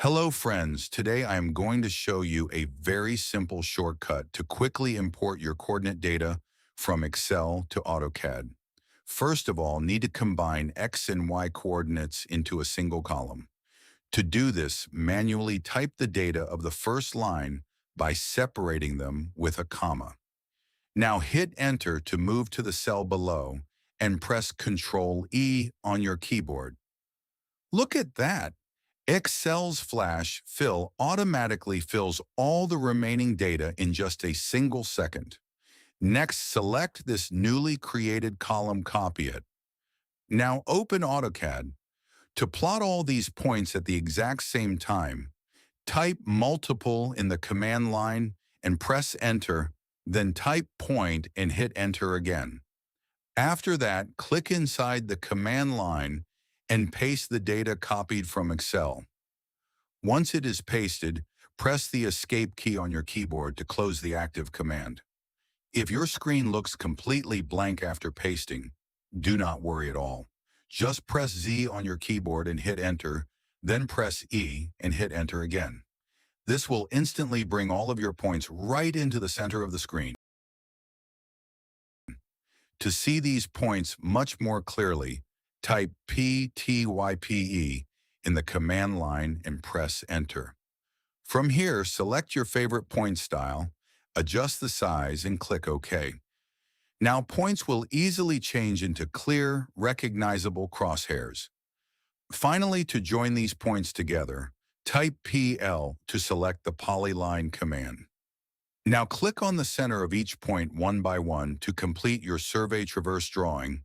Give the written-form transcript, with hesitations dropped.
Hello friends, today I am going to show you a very simple shortcut to quickly import your coordinate data from Excel to AutoCAD. First of all, need to combine X and Y coordinates into a single column. To do this, manually type the data of the first line by separating them with a comma. Now hit Enter to move to the cell below and press Ctrl E on your keyboard. Look at that! Excel's Flash Fill automatically fills all the remaining data in just a single second. Next, select this newly created column, copy it. Now open AutoCAD. To plot all these points at the exact same time, type multiple in the command line and press Enter, then type point and hit Enter again. After that, click inside the command line and paste the data copied from Excel. Once it is pasted, press the Escape key on your keyboard to close the active command. If your screen looks completely blank after pasting, do not worry at all. Just press Z on your keyboard and hit Enter, then press E and hit Enter again. This will instantly bring all of your points right into the center of the screen. To see these points much more clearly, type PTYPE in the command line and press Enter. From here, select your favorite point style, adjust the size, and click OK. Now points will easily change into clear, recognizable crosshairs. Finally, to join these points together, type PL to select the polyline command. Now click on the center of each point one by one to complete your survey traverse drawing